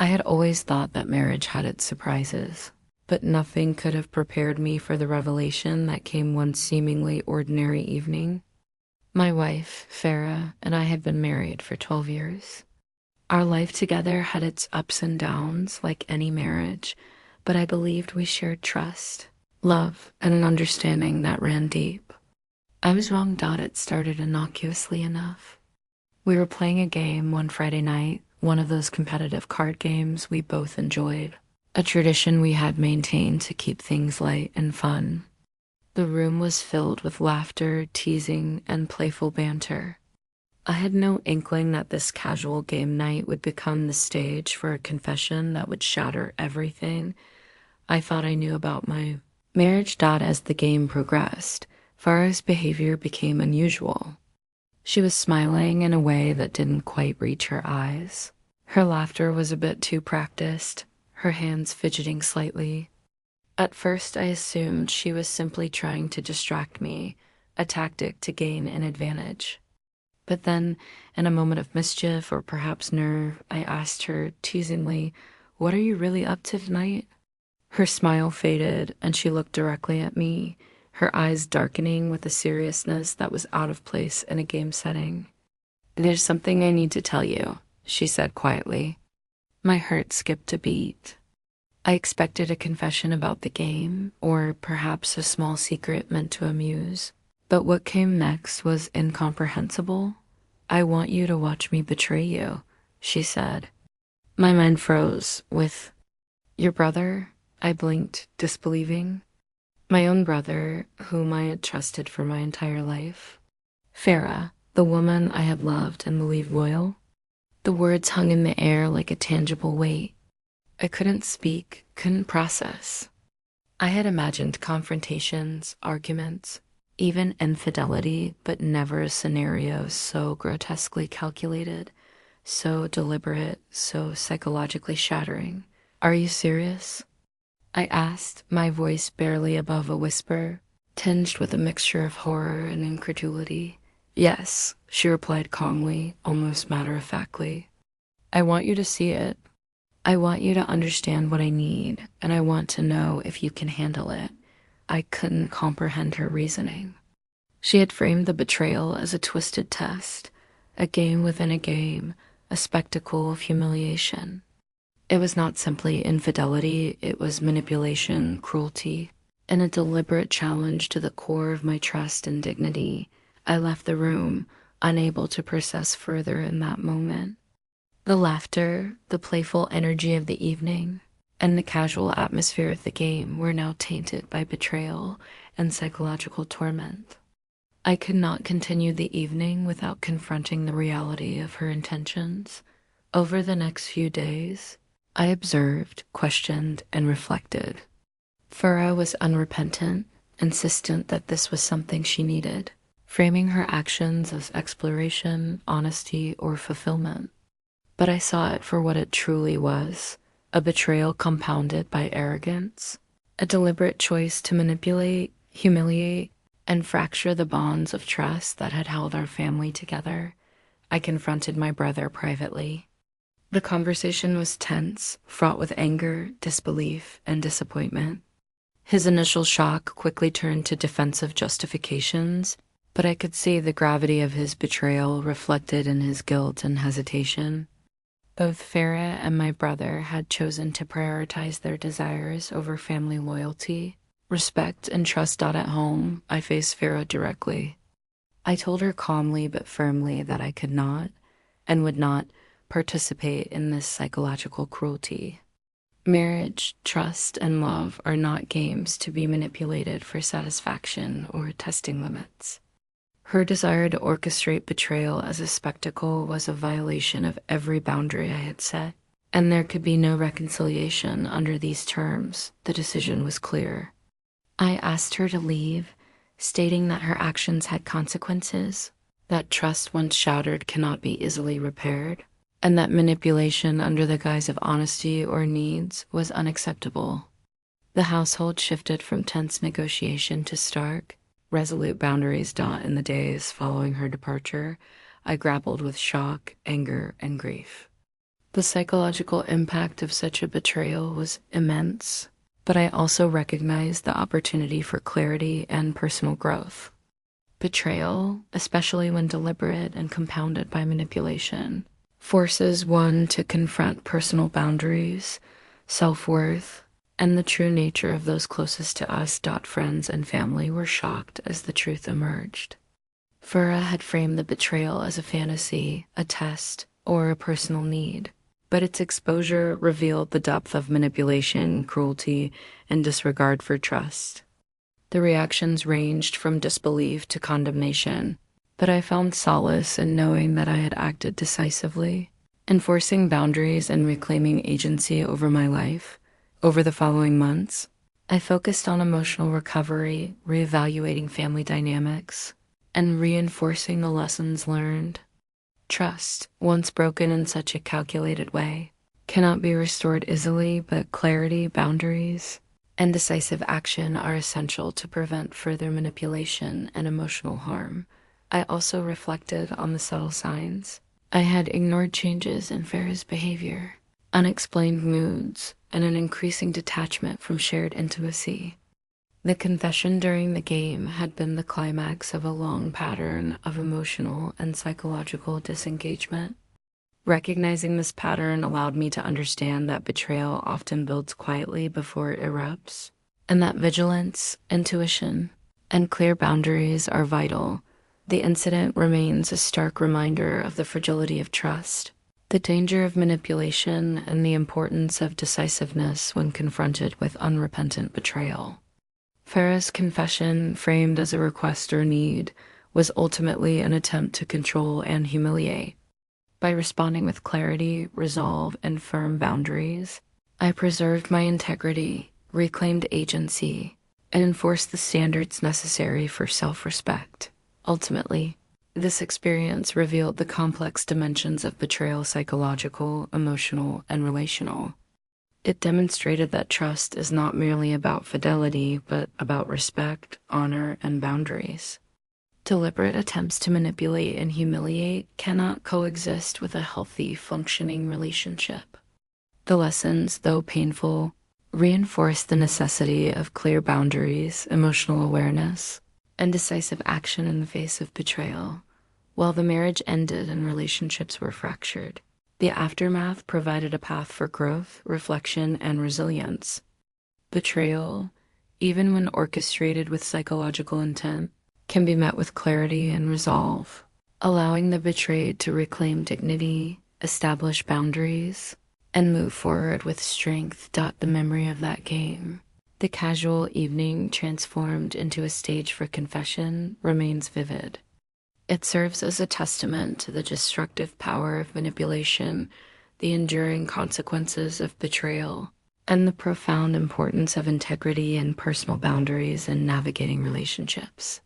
I had always thought that marriage had its surprises, but nothing could have prepared me for the revelation that came one seemingly ordinary evening. My wife, Farah, and I had been married for 12 years. Our life together had its ups and downs, like any marriage, but I believed we shared trust, love, and an understanding that ran deep. I was wrong. It started innocuously enough. We were playing a game one Friday night, one of those competitive card games we both enjoyed, a tradition we had maintained to keep things light and fun. The room was filled with laughter, teasing, and playful banter. I had no inkling that this casual game night would become the stage for a confession that would shatter everything I thought I knew about my marriage. As the game progressed, Farah's behavior became unusual. She was smiling in a way that didn't quite reach her eyes. Her laughter was a bit too practiced, her hands fidgeting slightly. At first, I assumed she was simply trying to distract me, a tactic to gain an advantage. But then, in a moment of mischief or perhaps nerve, I asked her teasingly, "What are you really up to tonight?" Her smile faded, and she looked directly at me, her eyes darkening with a seriousness that was out of place in a game setting. "There's something I need to tell you," she said quietly. My heart skipped a beat. I expected a confession about the game, or perhaps a small secret meant to amuse. But what came next was incomprehensible. "I want you to watch me betray you," she said. My mind froze. "With your brother?" I blinked, disbelieving. My own brother, whom I had trusted for my entire life. Farah, the woman I had loved and believed loyal. The words hung in the air like a tangible weight. I couldn't speak, couldn't process. I had imagined confrontations, arguments, even infidelity, but never a scenario so grotesquely calculated, so deliberate, so psychologically shattering. "Are you serious?" I asked, my voice barely above a whisper, tinged with a mixture of horror and incredulity. "Yes," she replied calmly, almost matter-of-factly. "I want you to see it. I want you to understand what I need, and I want to know if you can handle it." I couldn't comprehend her reasoning. She had framed the betrayal as a twisted test, a game within a game, a spectacle of humiliation. It was not simply infidelity, it was manipulation, cruelty, and a deliberate challenge to the core of my trust and dignity. I left the room, unable to process further in that moment. The laughter, the playful energy of the evening, and the casual atmosphere of the game were now tainted by betrayal and psychological torment. I could not continue the evening without confronting the reality of her intentions. Over the next few days, I observed, questioned, and reflected. Farah was unrepentant, insistent that this was something she needed, framing her actions as exploration, honesty, or fulfillment. But I saw it for what it truly was, a betrayal compounded by arrogance, a deliberate choice to manipulate, humiliate, and fracture the bonds of trust that had held our family together. I confronted my brother privately. The conversation was tense, fraught with anger, disbelief, and disappointment. His initial shock quickly turned to defensive justifications, but I could see the gravity of his betrayal reflected in his guilt and hesitation. Both Farah and my brother had chosen to prioritize their desires over family loyalty, respect, and trust. At home, I faced Farah directly. I told her calmly but firmly that I could not, and would not, participate in this psychological cruelty. Marriage, trust, and love are not games to be manipulated for satisfaction or testing limits. Her desire to orchestrate betrayal as a spectacle was a violation of every boundary I had set, and there could be no reconciliation under these terms. The decision was clear. I asked her to leave, stating that her actions had consequences, that trust once shattered cannot be easily repaired, and that manipulation under the guise of honesty or needs was unacceptable. The household shifted from tense negotiation to stark, resolute boundaries. In the days following her departure, I grappled with shock, anger, and grief. The psychological impact of such a betrayal was immense, but I also recognized the opportunity for clarity and personal growth. Betrayal, especially when deliberate and compounded by manipulation, forces one to confront personal boundaries, self-worth, and the true nature of those closest to us. Friends and family were shocked as the truth emerged. Farah had framed the betrayal as a fantasy, a test, or a personal need, but its exposure revealed the depth of manipulation, cruelty, and disregard for trust. The reactions ranged from disbelief to condemnation, but I found solace in knowing that I had acted decisively, enforcing boundaries and reclaiming agency over my life. Over the following months, I focused on emotional recovery, reevaluating family dynamics, and reinforcing the lessons learned. Trust, once broken in such a calculated way, cannot be restored easily, but clarity, boundaries, and decisive action are essential to prevent further manipulation and emotional harm. I also reflected on the subtle signs. I had ignored changes in Farah's behavior, unexplained moods, and an increasing detachment from shared intimacy. The confession during the game had been the climax of a long pattern of emotional and psychological disengagement. Recognizing this pattern allowed me to understand that betrayal often builds quietly before it erupts, and that vigilance, intuition, and clear boundaries are vital. The incident remains a stark reminder of the fragility of trust, the danger of manipulation, and the importance of decisiveness when confronted with unrepentant betrayal. Farah's confession, framed as a request or need, was ultimately an attempt to control and humiliate. By responding with clarity, resolve, and firm boundaries, I preserved my integrity, reclaimed agency, and enforced the standards necessary for self-respect. Ultimately, this experience revealed the complex dimensions of betrayal: psychological, emotional, and relational. It demonstrated that trust is not merely about fidelity, but about respect, honor, and boundaries. Deliberate attempts to manipulate and humiliate cannot coexist with a healthy, functioning relationship. The lessons, though painful, reinforced the necessity of clear boundaries, emotional awareness, and decisive action in the face of betrayal. While the marriage ended and relationships were fractured, the aftermath provided a path for growth, reflection, and resilience. Betrayal, even when orchestrated with psychological intent, can be met with clarity and resolve, allowing the betrayed to reclaim dignity, establish boundaries, and move forward with strength. The memory of that game, the casual evening transformed into a stage for confession, remains vivid. It serves as a testament to the destructive power of manipulation, the enduring consequences of betrayal, and the profound importance of integrity and personal boundaries in navigating relationships.